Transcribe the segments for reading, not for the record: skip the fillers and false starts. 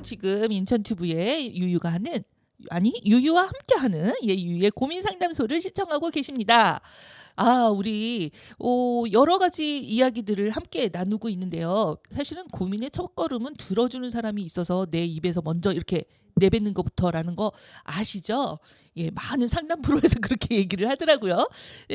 지금 인천튜브에 유유가 하는 유유와 함께하는 유유의 고민 상담소를 시청하고 계십니다. 우리 여러 가지 이야기들을 함께 나누고 있는데요. 사실은 고민의 첫걸음은 들어주는 사람이 있어서 내 입에서 먼저 이렇게 내뱉는 것부터라는 거 아시죠? 많은 상담 프로에서 그렇게 얘기를 하더라고요.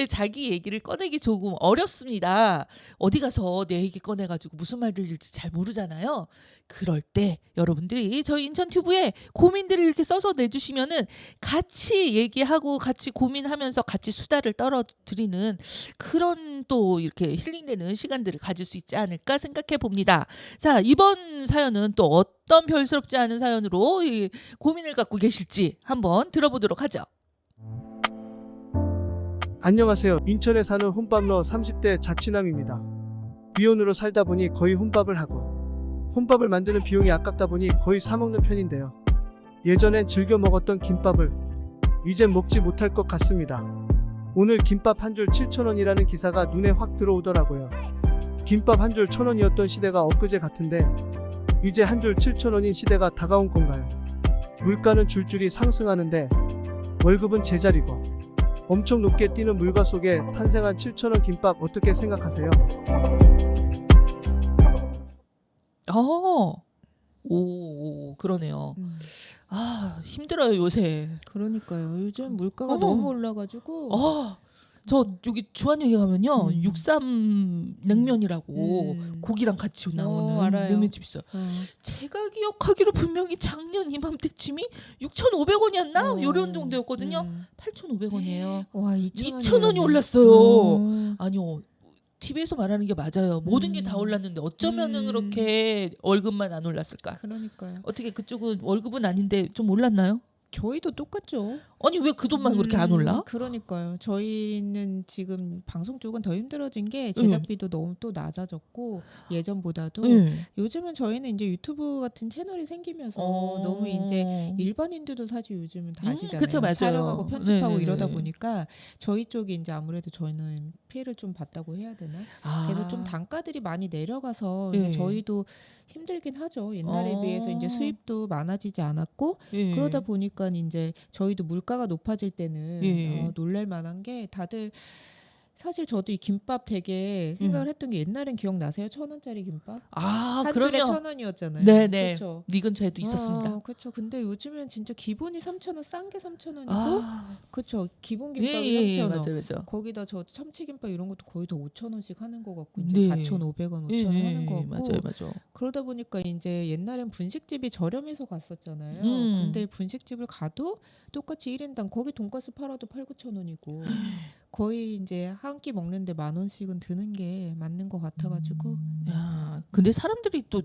자기 얘기를 꺼내기 조금 어렵습니다. 어디 가서 내 얘기 꺼내가지고 무슨 말 들릴지 잘 모르잖아요. 그럴 때 여러분들이 저희 인천튜브에 고민들을 이렇게 써서 내주시면은 같이 얘기하고 같이 고민하면서 같이 수다를 떨어드리는 그런 또 이렇게 힐링되는 시간들을 가질 수 있지 않을까 생각해 봅니다. 자, 이번 사연은 또 어떤 별스럽지 않은 사연으로 이 고민을 갖고 계실지 한번 들어보도록 하죠. 안녕하세요. 인천에 사는 혼밥러 30대 자취남입니다. 미혼으로 살다 보니 거의 혼밥을 하고 혼밥을 만드는 비용이 아깝다 보니 거의 사 먹는 편인데요. 예전엔 즐겨 먹었던 김밥을 이젠 먹지 못할 것 같습니다. 오늘 김밥 한 줄 7,000원이라는 기사가 눈에 확 들어오더라고요. 김밥 한 줄 1,000원이었던 시대가 엊그제 같은데 이제 한 줄 7,000원인 시대가 다가온 건가요? 물가는 줄줄이 상승하는데 월급은 제자리고 엄청 높게 뛰는 물가 속에 탄생한 7,000원 김밥 어떻게 생각하세요? 그러네요. 힘들어요 요새. 그러니까요. 요즘 물가가 어머. 너무 올라가지고 저 여기 주한역에 가면요 嗯 육삼 냉면이라고 고기랑 같이 나오는 알아요. 냉면집 있어요. 제가 기억하기로 분명히 작년 이맘때쯤이 6,500원이었나? 요런 정도였거든요. 8,500원이에요. 와, 2,000원이 올랐어요. 아니요. TV에서 말하는 게 맞아요. 모든 게 다 올랐는데 어쩌면은 그렇게 월급만 안 올랐을까? 그러니까요. 어떻게 그쪽은 월급은 아닌데 좀 올랐나요? 저희도 똑같죠. 아니 왜 그 돈만 그렇게 안 올라? 그러니까요. 저희는 지금 방송 쪽은 더 힘들어진 게 제작비도 너무 또 낮아졌고 예전보다도 요즘은 저희는 이제 유튜브 같은 채널이 생기면서 너무 이제 일반인들도 사실 요즘은 다 아시잖아요. 그쵸, 맞아요. 촬영하고 편집하고 네네네. 이러다 보니까 저희 쪽이 이제 아무래도 저희는 피해를 좀 봤다고 해야 되나? 그래서 좀 단가들이 많이 내려가서 이제 저희도 힘들긴 하죠. 옛날에 비해서 이제 수입도 많아지지 않았고 그러다 보니까 이제 저희도 물가가 높아질 때는 놀랄 만한 게 다들 사실 저도 이 김밥 되게 생각을 했던 게 옛날엔 기억나세요? 1,000원짜리 김밥? 한 줄에 그러면 1,000원이었잖아요. 네네. 그렇죠. 네 근처에도 있었습니다. 그렇죠. 근데 요즘엔 진짜 기본이 3,000원, 싼 게 3,000원이고 그렇죠. 기본 김밥이 예, 3,000원. 맞아요. 거기다 저 참치김밥 이런 것도 거의 다 5,000원씩 하는 것 같고 네. 이제 4,500원, 5,000원 하는 것 같고 맞아요. 그러다 보니까 이제 옛날엔 분식집이 저렴해서 갔었잖아요. 근데 분식집을 가도 똑같이 1인당 거기 돈가스 팔아도 8,000~9,000원이고 거의 이제 한 끼 먹는데 10,000원씩은 드는 게 맞는 것 같아가지고 야, 근데 사람들이 또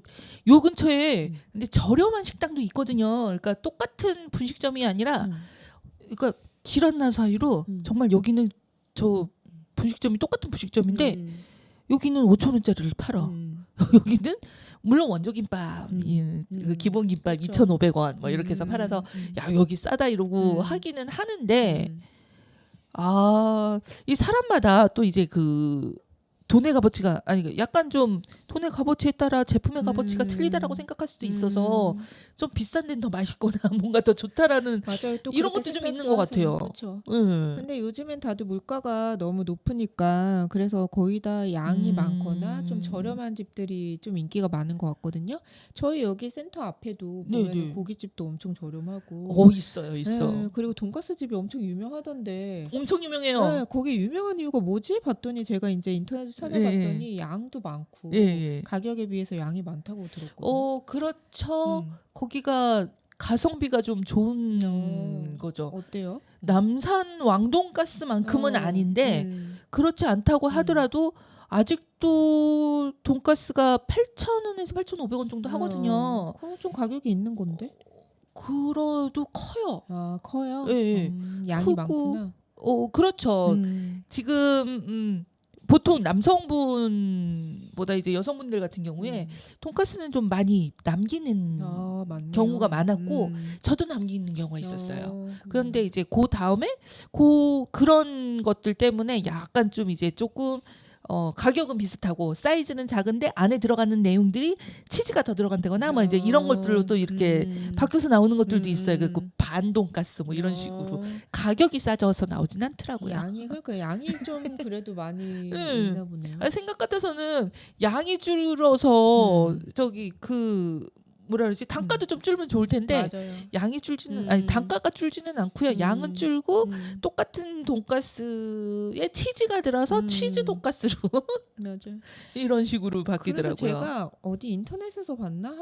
요 근처에 근데 저렴한 식당도 있거든요. 그러니까 똑같은 분식점이 아니라 그러니까 길 하나 사이로 정말 여기는 저 분식점이 똑같은 분식점인데 여기는 5,000원짜리를 팔아. 여기는 물론 원조김밥, 그 기본 김밥 그렇죠. 2,500원 뭐 이렇게 해서 팔아서 야 여기 싸다 이러고 하기는 하는데 이 사람마다 또 이제 그 돈의 값어치가 아니 약간 좀 돈의 값어치에 따라 제품의 값어치가 틀리다라고 생각할 수도 있어서 좀 비싼 데는 더 맛있거나 뭔가 더 좋다라는 맞아요. 또 이런 그렇게 것도 좀 있는 생각도 것 하세요. 같아요. 그렇죠. 응. 근데 요즘엔 다들 물가가 너무 높으니까 그래서 거의 다 양이 많거나 좀 저렴한 집들이 좀 인기가 많은 것 같거든요. 저희 여기 센터 앞에도 보면 네네. 고깃집도 엄청 저렴하고 있어. 네, 그리고 돈가스 집이 엄청 유명하던데 엄청 유명해요. 네, 거기 유명한 이유가 뭐지? 봤더니 제가 이제 인터넷에서 찾아봤더니 양도 많고 가격에 비해서 양이 많다고 들었거든요. 그렇죠. 거기가 가성비가 좀 좋은 거죠. 어때요? 남산 왕돈가스만큼은 아닌데 그렇지 않다고 하더라도 아직도 돈가스가 8,000원에서 8,500원 정도 하거든요. 그럼 좀 가격이 있는 건데? 그래도 커요. 커요? 예. 양이 크고, 많구나. 그렇죠. 지금 보통 남성분보다 이제 여성분들 같은 경우에 돈가스는 좀 많이 남기는 맞네요. 경우가 많았고 저도 남기는 경우가 있었어요. 그런데 이제 그 다음에 그런 것들 때문에 약간 좀 이제 조금 가격은 비슷하고 사이즈는 작은데 안에 들어가는 내용들이 치즈가 더 들어간다거나 뭐 이제 이런 것들로 또 이렇게 바뀌어서 나오는 것들도 있어요. 그 반 돈가스 뭐 이런 식으로 가격이 싸져서 나오진 않더라고요. 양이 그러니까 양이 좀 그래도 많이 있나 보네요. 아니, 생각 같아서는 양이 줄어서 저기 그 뭐라 그러지 단가도 좀 줄면 좋을 텐데 맞아요. 양이 줄지는 아니 단가가 줄지는 않고요. 양은 줄고 똑같은 돈가스에 치즈가 들어서 치즈 돈가스로 맞아요. 이런 식으로 그래서 바뀌더라고요. 제가 어디 인터넷에서 봤나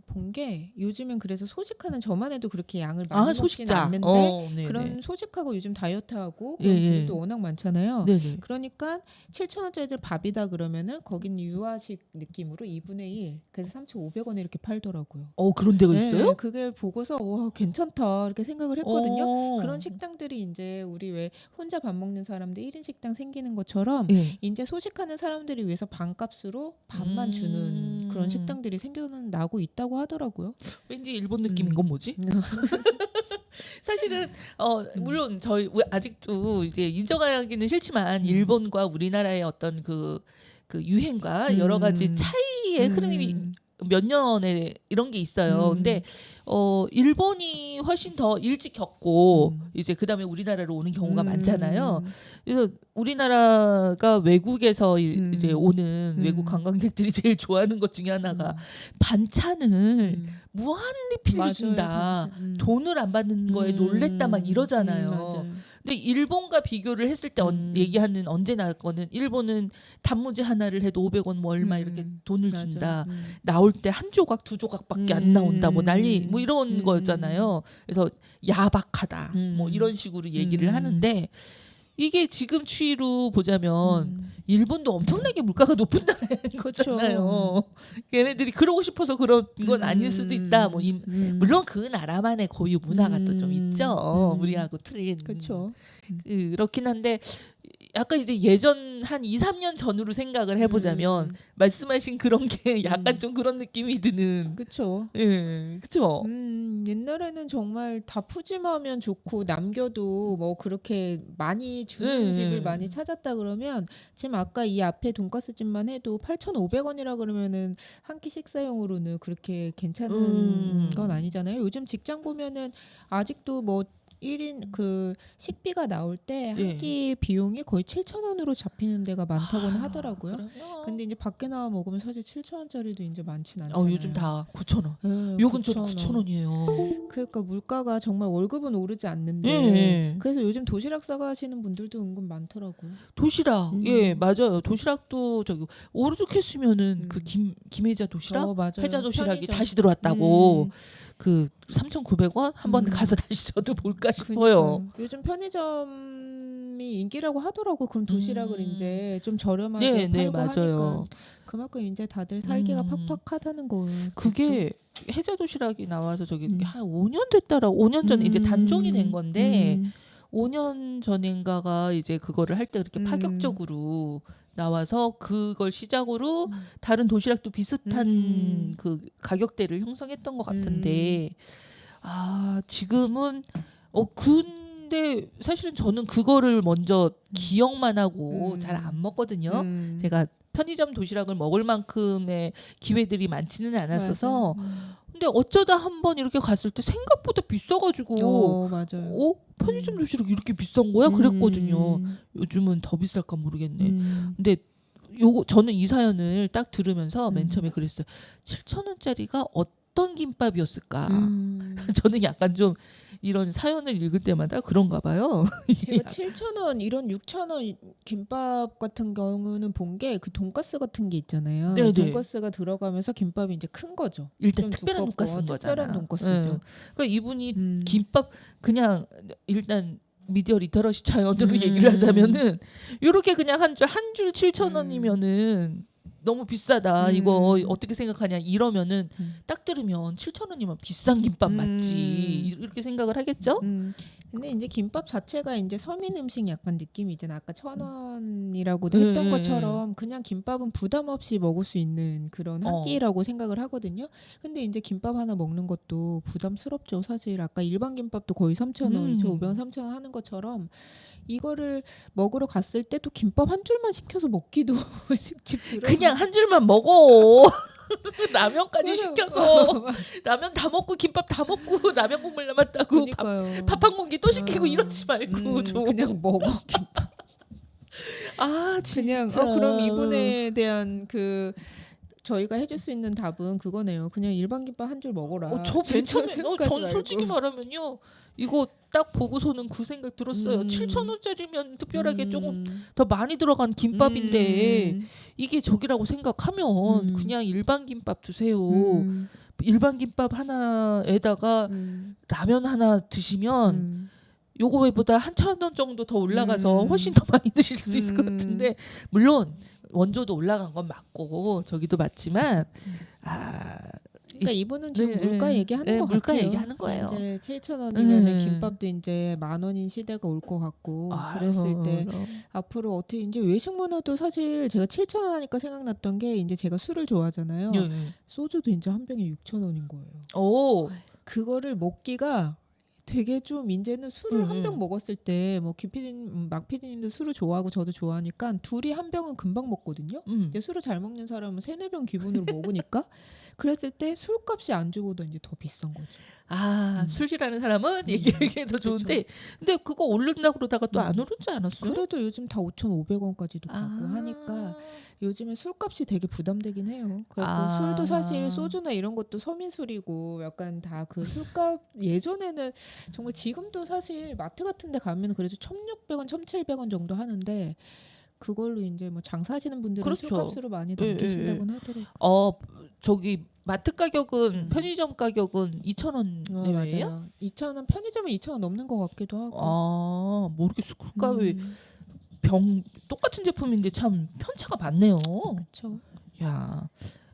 본 게 요즘엔 그래서 소식하는 저만 해도 그렇게 양을 많이 먹지는 소식자. 않는데 네네. 그런 소식하고 요즘 다이어트하고 예, 그런 예. 분들도 워낙 많잖아요. 네네. 그러니까 7,000원짜리들 밥이다 그러면은 거긴 유아식 느낌으로 2분의 1 그래서 3,500원에 이렇게 팔더라고요. 그런 데가 네, 있어요? 그게 보고서 와 괜찮다 이렇게 생각을 했거든요. 그런 식 식당들이 이제 우리 왜 혼자 밥 먹는 사람들 1인 식당 생기는 것처럼 예. 이제 소식하는 사람들을 위해서 반값으로 밥만 주는 그런 식당들이 생겨나고 있다고 하더라고요. 왠지 일본 느낌인 건 뭐지? 사실은 물론 저희 아직도 이제 인정하기는 싫지만 일본과 우리나라의 어떤 그 유행과 여러 가지 차이의 흐름이 몇 년에 이런 게 있어요. 근데 일본이 훨씬 더 일찍 겪고 이제 그다음에 우리나라로 오는 경우가 많잖아요. 그래서 우리나라가 외국에서 이제 오는 외국 관광객들이 제일 좋아하는 것 중에 하나가 반찬을 무한리필로 준다. 돈을 안 받는 거에 놀랬다 막 이러잖아요. 맞아요. 근데 일본과 비교를 했을 때 얘기하는 언제나 거는 일본은 단무지 하나를 해도 500원 뭐 얼마 이렇게 돈을 맞아. 준다. 나올 때 한 조각 두 조각밖에 안 나온다. 뭐 난리 뭐 이런 거였잖아요. 그래서 야박하다. 뭐 이런 식으로 얘기를 하는데 이게 지금 추이로 보자면 일본도 엄청나게 물가가 높은 나라인 거잖아요. 걔네들이 그러고 싶어서 그런 건 아닐 수도 있다. 뭐 물론 그 나라만의 고유 문화가 또 좀 있죠. 우리하고 틀린. 그렇죠. 그렇긴 한데 약간 이제 예전 한 2, 3년 전으로 생각을 해보자면 말씀하신 그런 게 약간 좀 그런 느낌이 드는. 그렇죠. 예, 그렇죠. 옛날에는 정말 다 푸짐하면 좋고 남겨도 뭐 그렇게 많이 주는 집을 많이 찾았다 그러면 지금 아까 이 앞에 돈가스 집만 해도 8,500원이라 그러면은 한 끼 식사용으로는 그렇게 괜찮은 건 아니잖아요. 요즘 직장 보면은 아직도 뭐 1인 그 식비가 나올 때 한 끼 비용이 거의 7,000원으로 잡히는 데가 많다고는 하더라고요. 근데 이제 밖에 나와 먹으면 사실 7,000원짜리도 이제 많진 않잖아요. 요즘 다 9,000원. 네, 요 근처도 9,000원. 9,000원이에요. 그러니까 물가가 정말 월급은 오르지 않는데 그래서 요즘 도시락 싸가시는 분들도 은근 많더라고요. 도시락. 예, 맞아요. 도시락도 저기 오죽했으면은 그 김혜자 도시락, 맞아요. 회자 도시락이 편의점. 다시 들어왔다고 그 3,900원 한 번 가서 다시 저도 볼까 싶어요. 그러니까요. 요즘 편의점이 인기라고 하더라고. 그럼 도시락을 이제 좀 저렴하게 네, 네, 팔고 맞아요. 하니까 그만큼 이제 다들 살기가 팍팍하다는 거. 그게 해자 도시락이 나와서 저기 한 5년 됐다라 5년 전에 이제 단종이 된 건데 5년 전인가가 이제 그거를 할 때 그렇게 파격적으로 나와서 그걸 시작으로 다른 도시락도 비슷한 그 가격대를 형성했던 것 같은데 지금은 근데 사실은 저는 그거를 먼저 기억만 하고 잘 안 먹거든요. 제가 편의점 도시락을 먹을 만큼의 기회들이 많지는 않았어서 근데 어쩌다 한번 이렇게 갔을 때 생각보다 비싸가지고 맞아요. 편의점 도시락 이렇게 비싼 거야? 그랬거든요. 요즘은 더 비쌀까 모르겠네. 근데 저는 이 사연을 딱 들으면서 맨 처음에 그랬어요. 7,000원짜리가 어떤 김밥이었을까? 저는 약간 좀 이런 사연을 읽을 때마다 그런가 봐요. 제가 7,000원 이런 6,000원 김밥 같은 경우는 본 게 그 돈가스 같은 게 있잖아요. 네네. 돈가스가 들어가면서 김밥이 이제 큰 거죠. 일단 좀 특별한 두껍고 돈가스인 거잖아. 특별한 돈가스죠. 응. 그러니까 이분이 김밥 그냥 일단 미디어 리터러시 차원으로 얘기를 하자면은 요렇게 그냥 한 줄 7,000원이면은 너무 비싸다. 이거 어떻게 생각하냐 이러면은 딱 들으면 7,000원이면 비싼 김밥 맞지. 이렇게 생각을 하겠죠? 근데 이제 김밥 자체가 이제 서민 음식 약간 느낌이 있잖아. 아까 1,000원 7,000원이라고도 했던 네. 것처럼 그냥 김밥은 부담 없이 먹을 수 있는 그런 한 어. 끼라고 생각을 하거든요. 근데 이제 김밥 하나 먹는 것도 부담스럽죠. 사실 아까 일반 김밥도 거의 3,000원, 2,500원, 3,000원 하는 것처럼 이거를 먹으러 갔을 때 또 김밥 한 줄만 시켜서 먹기도 집 들어. 그냥 한 줄만 먹어. 라면까지 맞아. 시켜서 라면 다 먹고 김밥 다 먹고 라면 국물 남았다고 그러니까요. 밥 한 공기 또 시키고 아, 이러지 말고 좀. 그냥 먹어. 아 그냥 진짜. 그럼 이분에 대한 그 저희가 해줄 수 있는 답은 그거네요. 그냥 일반 김밥 한 줄 먹어라. 저 맨 처음에 생각하지 전 말고. 솔직히 말하면요. 이거 딱 보고서는 그 생각 들었어요. 음. 7,000원짜리면 특별하게 조금 음. 더 많이 들어간 김밥인데 음. 이게 저기라고 생각하면 음. 그냥 일반 김밥 드세요. 음. 일반 김밥 하나에다가 라면 하나 드시면 음. 요거보다 한 1,000원 정도 더 올라가서 훨씬 더 많이 드실 수 있을 것 같은데 물론 원조도 올라간 건 맞고 저기도 맞지만 그러니까 이분은 지금 네, 물가 얘기하는 네, 것 물가 같아요. 얘기하는 거예요. 이제 7,000원이면 네. 김밥도 이제 10,000원인 시대가 올 것 같고 아유, 그랬을 때 앞으로 어떻게 이제 외식 문화도 사실 제가 7,000원 하니까 생각났던 게 이제 제가 술을 좋아하잖아요. 소주도 이제 한 병에 6,000원인 거예요. 오, 그거를 먹기가 되게 좀 이제는 술을 한 병 먹었을 때 뭐 김PD님, 막PD님도 술을 좋아하고 저도 좋아하니까 둘이 한 병은 금방 먹거든요. 근데 술을 잘 먹는 사람은 3-4병 기본으로 먹으니까 그랬을 때 술값이 안주보다 이제 더 비싼 거죠. 술이라는 사람은 얘기하기에 더 좋은데 근데 그거 오른다 그러다가 또 안 오르지 않았어요? 그래도 요즘 다 5,500원까지도 가고 하니까 요즘에 술값이 되게 부담되긴 해요. 그리고 술도 사실 소주나 이런 것도 서민술이고 약간 다 그 술값 예전에는 정말 지금도 사실 마트 같은 데 가면 그래도 1,600원, 1,700원 정도 하는데 그걸로 이제 뭐 장사하시는 분들은 그렇죠. 술값으로 많이 남기신다고는 하더라고요. 저기 마트 가격은 편의점 가격은 2,000원 내외예요? 맞아요. 2,000원 편의점에 2,000원 넘는 것 같기도 하고. 모르겠어. 그러니까 왜 병 똑같은 제품인데 참 편차가 많네요. 그렇죠. 야,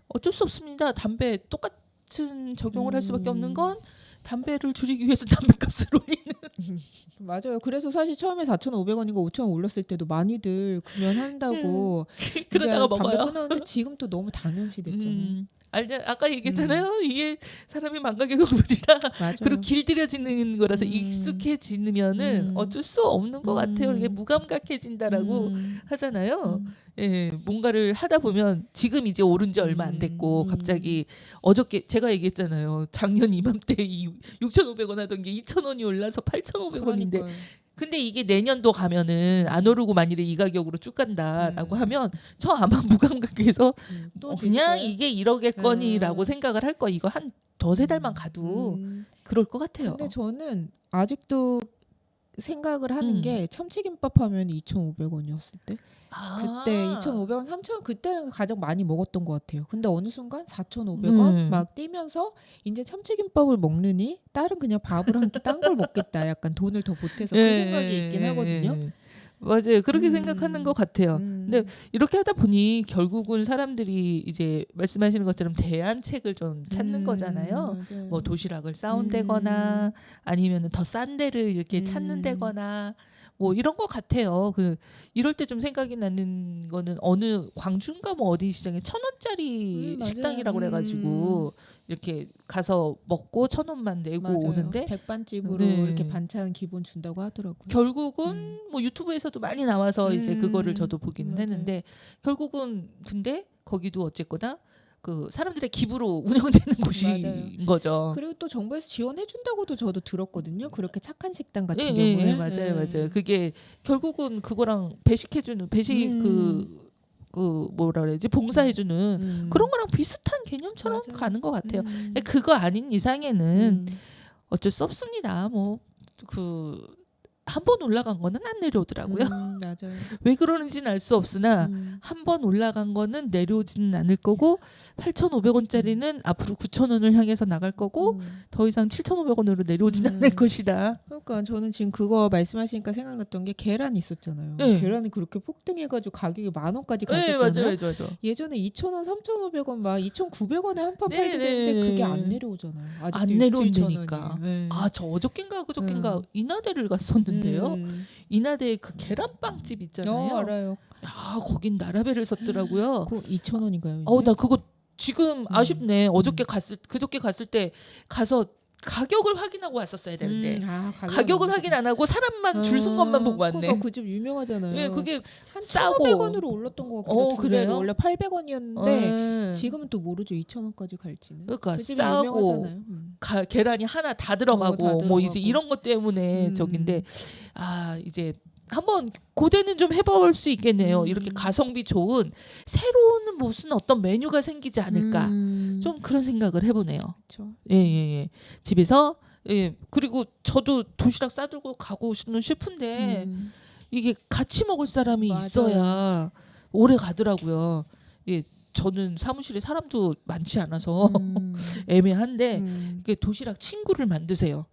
어쩔 수 없습니다. 담배 똑같은 적용을 할 수밖에 없는 건 담배를 줄이기 위해서 담배값을 올리는. 맞아요. 그래서 사실 처음에 4,500원인가 5,000원 올렸을 때도 많이들 구면한다고 그러다가 담배 먹어요. 끊었는데 지금 또 너무 당연시 됐잖아요. 아까 얘기했잖아요. 이게 사람이 망각의 동물이라 맞아요. 그리고 길들여지는 거라서 익숙해지면은 어쩔 수 없는 것 같아요. 이게 무감각해진다라고 하잖아요. 예, 뭔가를 하다 보면 지금 이제 오른 지 얼마 안 됐고 갑자기 어저께 제가 얘기했잖아요. 작년 이맘때 6,500원 하던 게 2,000원이 올라서 8,500원인데 그러니까요. 근데 이게 내년도 가면은 안 오르고 만일에 이 가격으로 쭉 간다라고 하면 저 아마 무감각해서 또 그냥 드실까요? 이게 이러겠거니라고 생각을 할 거 이거 한 두세 달만 가도 그럴 것 같아요. 근데 저는 아직도 생각을 하는 게 참치김밥 하면 2,500원이었을 때 그때 2,500원, 3,000원 그때는 가장 많이 먹었던 것 같아요. 근데 어느 순간 4,500원 막 뛰면서 이제 참치김밥을 먹느니 다른 그냥 밥을 한 끼 딴 걸 먹겠다. 약간 돈을 더 보태서 그 생각이 있긴 하거든요. 맞아요. 그렇게 생각하는 것 같아요. 근데 이렇게 하다 보니 결국은 사람들이 이제 말씀하시는 것처럼 대안책을 좀 찾는 거잖아요. 맞아요. 뭐 도시락을 싸온다거나 아니면 더 싼 데를 이렇게 찾는다거나 뭐 이런 것 같아요. 이럴 때 좀 생각이 나는 거는 어느 광주인가 뭐 어디 시장에 1,000원짜리 맞아요. 식당이라고 그래가지고 이렇게 가서 먹고 1,000원만 내고 맞아요. 오는데 백반집으로 네. 이렇게 반찬 기본 준다고 하더라고요. 결국은 뭐 유튜브에서도 많이 나와서 이제 그거를 저도 보기는 맞아요. 했는데 결국은 근데 거기도 어쨌거나 그 사람들의 기부로 운영되는 곳인 맞아요. 거죠. 그리고 또 정부에서 지원해 준다고도 저도 들었거든요. 그렇게 착한 식당 같은 예, 경우에. 예, 맞아요, 맞아요. 그게 결국은 그거랑 배식해주는 배식 그 뭐라 그래야지 봉사해주는 그런 거랑 비슷한 개념처럼 맞아요. 가는 것 같아요. 근데 그거 아닌 이상에는 어쩔 수 없습니다. 뭐 한 번 올라간 거는 안 내려오더라고요. 맞아요. 왜 그러는지는 알 수 없으나 한 번 올라간 거는 내려오지는 않을 거고 8,500원짜리는 앞으로 9,000원을 향해서 나갈 거고 더 이상 7,500원으로 내려오지는 않을 것이다. 그러니까 저는 지금 그거 말씀하시니까 생각났던 게 계란 있었잖아요. 네. 계란이 그렇게 폭등해가지고 가격이 10,000원까지 네, 갔었잖아요. 맞아요. 예전에 2,000원, 3,500원 막 2,900원에 한 판 네, 팔게 되는데 네. 그게 안 내려오잖아요. 아직도 안 6, 내려온다니까. 7,000원이. 네. 저 어저께인가 그저께인가 인하대를 갔었는데 가던데요. 인하대에 그 계란빵집 있잖아요. 알아요. 야, 거긴 나라배를 섰더라고요. 그 2,000원인가요? 나 그거 지금 아쉽네. 그저께 갔을 때 가서 가격을 확인하고 왔었어야 되는데 가격은 확인 안 하고 사람만 줄 쓴 것만 보고 왔네. 그러니까 그 집 유명하잖아요. 예, 그게 한 싸고 1,500원으로 올랐던 것 같아요. 그래요? 원래 800원이었는데 지금은 또 모르죠. 2,000원까지 갈지는. 그러니까 그 집이 싸고 유명하잖아요. 계란이 하나 다 들어가고 다 뭐 들어가고. 이제 이런 것 때문에 저긴데 이제 한번 고대는 좀 해볼 수 있겠네요. 이렇게 가성비 좋은 새로운 무슨 어떤 메뉴가 생기지 않을까. 좀 그런 생각을 해보네요. 그렇죠. 예. 집에서 그리고 저도 도시락 싸들고 가고 싶은데 이게 같이 먹을 사람이 맞아요. 있어야 오래 가더라고요. 예, 저는 사무실에 사람도 많지 않아서 애매한데 이게 도시락 친구를 만드세요.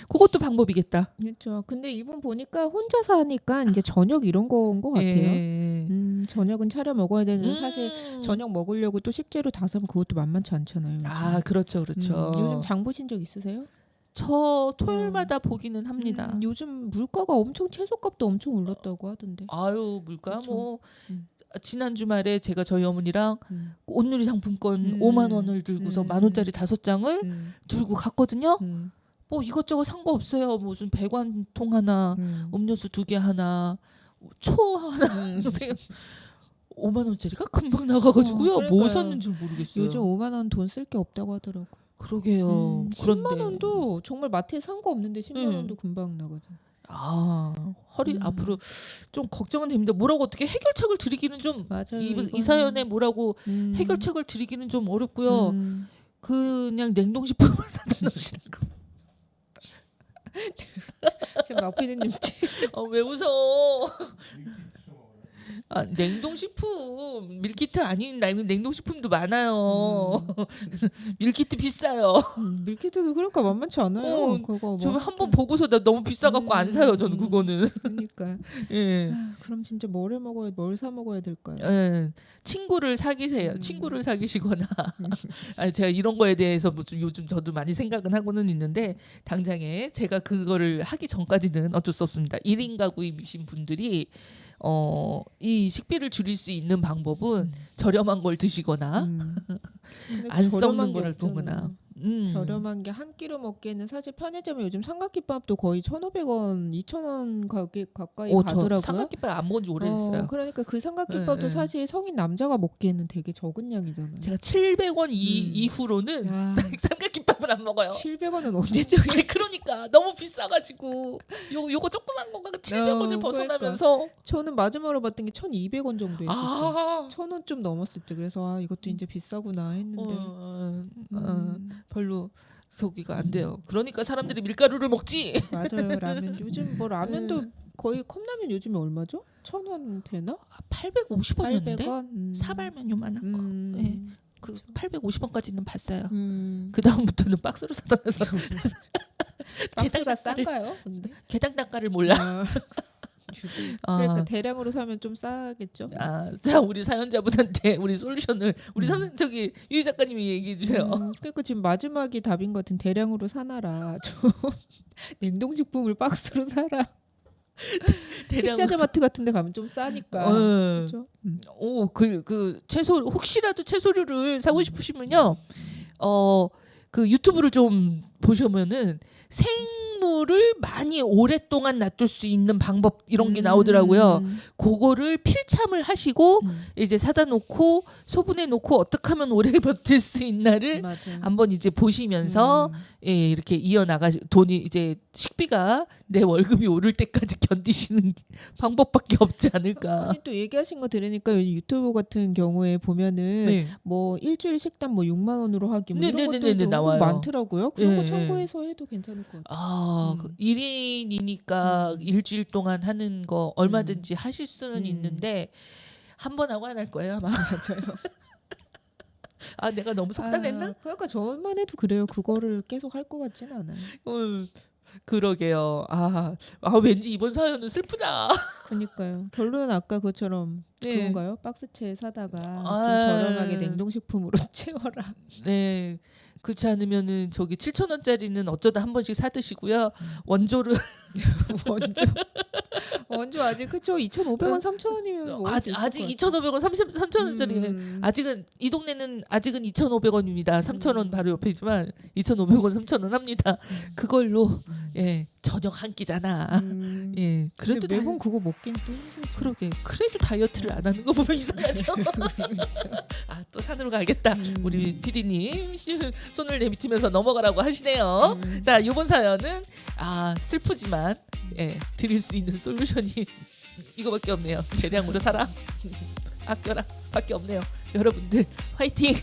그것도 방법이겠다. 그렇죠. 근데 이분 보니까 혼자서 하니까 이제 저녁 이런 거인 것 같아요. 예. 저녁은 차려 먹어야 되는데 사실 저녁 먹으려고 또 식재료 다 사면 그것도 만만치 않잖아요. 요즘. 그렇죠. 요즘 장 보신 적 있으세요? 저 토요일마다 보기는 합니다. 요즘 물가가 엄청 채소값도 엄청 올랐다고 하던데. 아유, 물가 그쵸. 뭐 음. 지난 주말에 제가 저희 어머니랑 온누리 상품권 음. 5만 원을 들고서 1만 원짜리 5장을 들고 갔거든요. 뭐 이것저것 산 거 없어요. 무슨 배관통 하나, 음료수 2개 하나, 초 하나, 5만 원짜리가 금방 나가가지고요. 뭐 그러니까요. 샀는지 모르겠어요. 요즘 5만 원 돈 쓸 게 없다고 하더라고요. 그러게요. 10만 원도 정말 마트에 산 거 없는데 10만 음. 원도 금방 나가잖아. 허리 앞으로 좀 걱정은 됩니다. 뭐라고 어떻게 해결책을 드리기는 좀 맞아요. 이 사연에 뭐라고 해결책을 드리기는 좀 어렵고요. 그냥 냉동식품을 사다 놓으시는 거. 지금 막 피디님 왜 웃어? 냉동식품 밀키트 아닌 냉동식품도 많아요. 밀키트 비싸요. 밀키트도 그러니까 만만치 않아요. 그거 저 한번 보고서 나 너무 비싸갖고 안 사요. 저는 그거는. 그러니까. 예. 그럼 진짜 뭘 사 먹어야 될까요? 예. 친구를 사귀세요. 친구를 사귀시거나. 제가 이런 거에 대해서 뭐 좀 요즘 저도 많이 생각은 하고는 있는데 당장에 제가 그거를 하기 전까지는 어쩔 수 없습니다. 1인 가구이신 분들이 이 식비를 줄일 수 있는 방법은 저렴한 걸 드시거나 안 썩는 거를 보거나. 저렴한 게 한 끼로 먹기에는 사실 편의점에 요즘 삼각김밥도 거의 1,500원, 2,000원 가까이 저 가더라고요. 삼각김밥 안 먹은 지 오래됐어요. 그러니까 그 삼각김밥도 사실 성인 남자가 먹기에는 되게 적은 양이잖아요. 제가 700원 이후로는 삼각김밥을 안 먹어요. 700원은 언제적이야? 그러니까 너무 비싸가지고 요거 조그만 거가 700원을 벗어나면서 그러니까. 저는 마지막으로 봤던 게 1,200원 정도 했을 때 1,000원 좀 넘었을 때 그래서 이것도 이제 비싸구나 했는데 별로 소기가 안 돼요. 그러니까 사람들이 밀가루를 먹지. 맞아요. 라면 요즘 뭐 라면도 거의 컵라면 요즘에 얼마죠? 1,000원 되나? 850원이었는데 800원? 사발면 요만한 거. 네. 그 850원까지는 봤어요. 음. 그 다음부터는 박스로 사다 놔서 박스가 싼가요? 근데 게당 단가를 몰라. 그러니까 대량으로 사면 좀 싸겠죠. 자 우리 사연자분한테 우리 솔루션을 우리 저기 유희 작가님이 얘기해 주세요. 그러니까 지금 마지막이 답인 것 같은 대량으로 사놔라. 좀 냉동식품을 박스로 사라. 식자재 마트 같은데 가면 좀 싸니까. 그렇죠. 그 채소 혹시라도 채소류를 사고 싶으시면요. 그 유튜브를 좀 보시면은 생물을 많이 오랫동안 놔둘 수 있는 방법 이런 게 나오더라고요. 그거를 필참을 하시고 이제 사다 놓고 소분해 놓고 어떻게 하면 오래 버틸 수 있나를 맞아요. 한번 이제 보시면서 이렇게 돈이 이제 식비가 내 월급이 오를 때까지 견디시는 방법밖에 없지 않을까. 아니 또 얘기하신 거 들으니까 유튜브 같은 경우에 보면은 뭐 일주일 식단 뭐 6만 원으로 하기 뭐 이런 것들도 나와요. 많더라고요. 그런 거 참고해서 해도 괜찮을 것 같아요. 그 1인이니까 일주일 동안 하는 거 얼마든지 하실 수는 있는데 한 번 하고 안 할 거예요 아마. 맞아요. 내가 너무 속단했나? 그러니까 저만 해도 그래요. 그거를 계속 할 것 같지는 않아요. 그러게요. 왠지 이번 사연은 슬프다. 그러니까요. 결론은 아까 그것처럼 그건가요? 박스채 사다가 좀 저렴하게 냉동식품으로 채워라. 네. 그렇지 않으면은 저기 7,000원짜리는 어쩌다 한 번씩 사 드시고요. 원조를 원조 아직 그쵸 2,500원 3,000원이면 아직 2,500원 3,000원짜리 아직은 이 동네는 아직은 2,500원입니다. 3,000원 바로 옆이지만 2,500원 3,000원 합니다. 그걸로 예 저녁 한 끼잖아. 예 그래도 근데 매번 그거 먹긴 또 힘들죠. 그러게 그래도 다이어트를 안 하는 거 보면 이상하죠. 아 또 산으로 가겠다. 우리 PD님 손을 내미치면서 넘어가라고 하시네요. 자 이번 사연은 슬프지만 예 드릴 수 있는 솔루션이 이거밖에 없네요. 대량으로 사라 아껴라 밖에 없네요. 여러분들 화이팅.